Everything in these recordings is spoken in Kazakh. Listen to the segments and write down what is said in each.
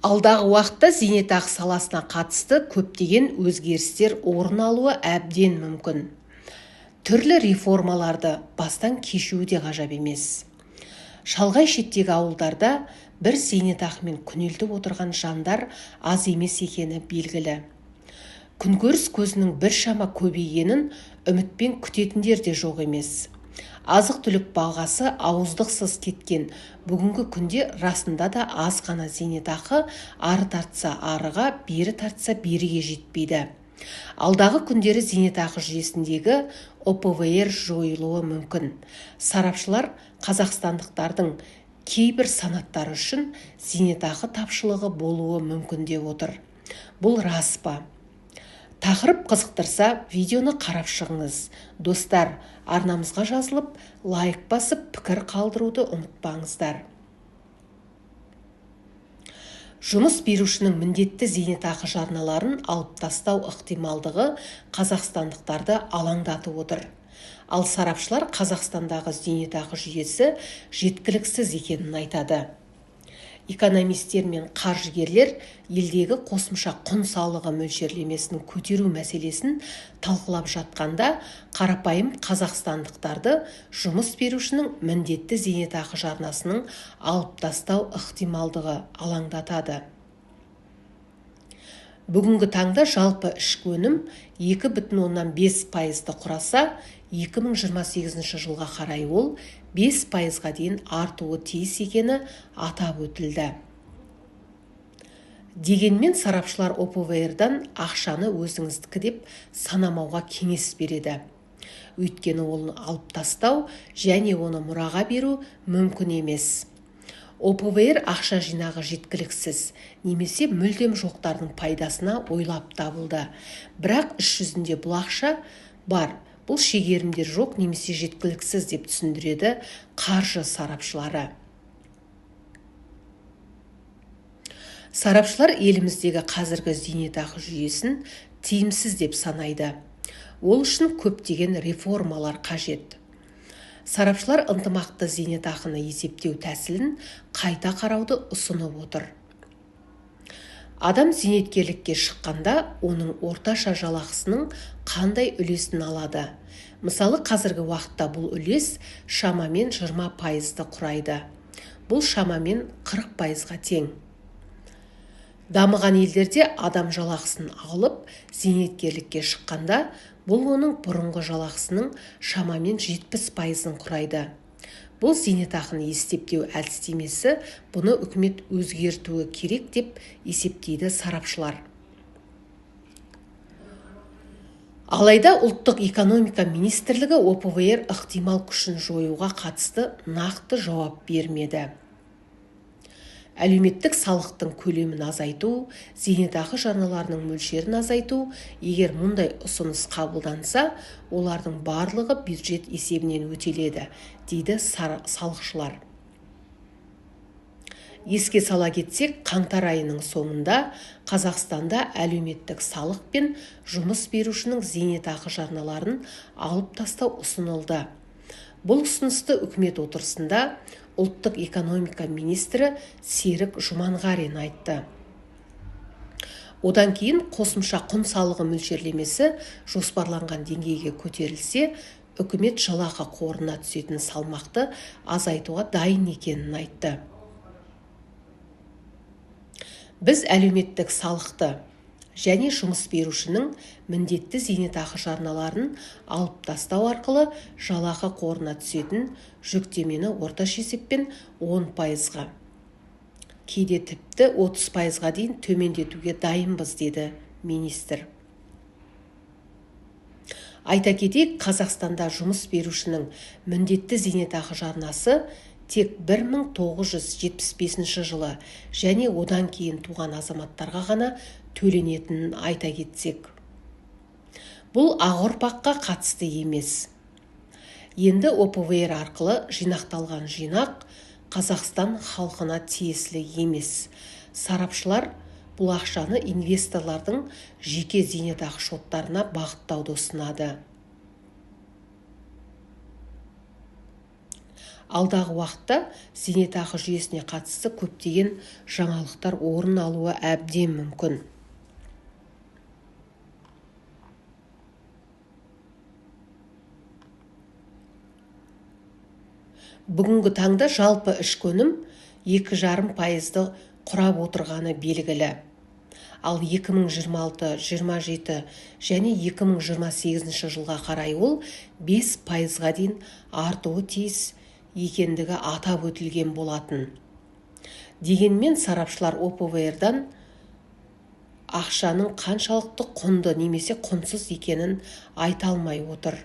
Алдағы уақытта зейнетақы саласына қатысты көптеген өзгерістер орын алуы әбден мүмкін. Түрлі реформаларды бастан кешуі де ғажап емес. Шалғай шеттегі ауылдарда бір зейнетақымен күнелтіп отырған жандар аз емес екені белгілі. Күнкөріс көзінің біршама көбейгенін үмітпен күтетіндер де жоқ емес. Азық-түлік бағасы ауыздықсыз кеткен бүгінгі күнде расында да аз ғана зейнетақы ары тартса арыға, бері тартса беріге жетпейді. Алдағы күндері зейнетақы жүйесіндегі ОПВР жойылуы мүмкін. Сарапшылар қазақстандықтардың кейбір санаттары үшін зейнетақы тапшылығы болуы мүмкін деп отыр. Бұл рас па? Тақырып қызықтырса, видеоны қарап шығыңыз. Достар, арнамызға жазылып, лайк басып, пікір қалдыруды ұмытпаңыздар. Жұмыс берушінің міндетті зейнетақы жарналарын алып тастау ықтималдығы қазақстандықтарды алаңдатып отыр. Ал сарапшылар Қазақстандағы зейнетақы жүйесі жеткіліксіз екенін айтады. Экономистер мен қаржыгерлер елдегі қосымша құн салығы мөлшерлемесін көтеру мәселесін талқылап жатқанда, қарапайым қазақстандықтарды жұмыс берушінің міндетті зейнетақы жарнасының алып тастау ықтималдығы алаңдатады. Бүгінгі таңда жалпы ішкі өнім 2,5% құраса, 2028 жылға қарай ол 5%-ға дейін артуы тиіс екені атап өтілді. Дегенмен сарапшылар ОПВР-дан ақшаны өзіңіздікі деп санамауға кеңес береді. Өйткені оны алып тастау және оны мұраға беру мүмкін емес. ОПВР ақша жинағы жеткіліксіз, немесе мүлдем жоқтардың пайдасына ойлап табылды. Бірақ іс жүзінде бұл ақша бар, бұл шегерімдер жоқ немесе жеткіліксіз деп түсіндіреді қаржы сарапшылары. Сарапшылар еліміздегі қазіргі зейнетақы жүйесін тиімсіз деп санайды. Ол үшін көптеген реформалар қажет. Сарапшылар ынтымақты зейнетақыны есептеу тәсілін қайта қарауды ұсынып отыр. Адам зейнеткерлікке шыққанда оның орташа жалақысының қандай үлесін алады? Мысалы, қазіргі уақытта бұл үлес шамамен 20%-ды құрайды. Бұл шамамен 40%-ға тең. Дамыған елдерде адам жалақысын алып, зейнеткерлікке шыққанда, бұл оның бұрынғы жалақысының шамамен 70%-ын құрайды. Бұл зейнетақыны есептеу әдістемесі, бұны үкімет өзгертуі керек деп есептейді сарапшылар. Алайда ұлттық экономика министрлігі ОПВР ықтимал күшін жоюға қатысты нақты жауап бермеді. Әлеуметтік салықтың көлемін азайту, зейнетақы жарналарының мөлшерін азайту, егер мұндай ұсыныс қабылданса, олардың барлығы бюджет есебінен өтеледі, дейді салықшылар. Еске сала кетсек, қаңтар айының соңында Қазақстанда әлеуметтік салық пен жұмыс берушінің зейнетақы жарналарын алып тастау ұсынылды. Бұл ұсынысты үкімет отырысында ұлттық экономика министрі Серік Жұманғарин айтты. Одан кейін қосымша құн салығы мөлшерлемесі жоспарланған деңгейге көтерілсе, үкімет жалақы қорына түсетін салмақты азайтуға дайын екенін айтты. Біз әлеуметтік салықты және жұмыс берушінің міндетті зейнетақы жарналарын алып тастау арқылы жалақы қорына түсетін жүктемені орташа есеппен 10%-ға, кейде тіпті 30%-ға дейін төмендетуге дайынбыз, деді министр. Айта кетейік, Қазақстанда жұмыс берушінің міндетті зейнетақы жарнасы тек 1975 жылы және одан кейін туған азаматтарға ғана төленетінін айта кетсек. Бұл ақ ұрпаққа қатысты емес. Енді ОПВР арқылы жинақталған жинақ Қазақстан халқына тиесілі емес. Сарапшылар бұл ақшаны инвесторлардың жеке зейнетақы шоттарына бағыттауды ұсынады. Алдағы уақытта зейнетақы жүйесіне қатысты көптеген жаңалықтар орын алуы әбден мүмкін. Бүгінгі таңда жалпы ішкі өнім 2,5%-ды құрап отырғаны белгілі. Ал 2026-27 және 2028 жылға қарай ол 5%-ға дейін артуы тиіс екендігі атап өтілген болатын. Дегенмен сарапшылар ОПВР-дан ақшаның қаншалықты құнды немесе құнсыз екенін айта алмай отыр.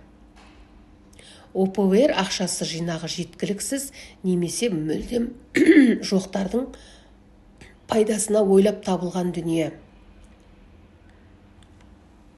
ОПВР ақшасы жинағы жеткіліксіз немесе мүлдем жоқтардың пайдасына ойлап табылған дүние.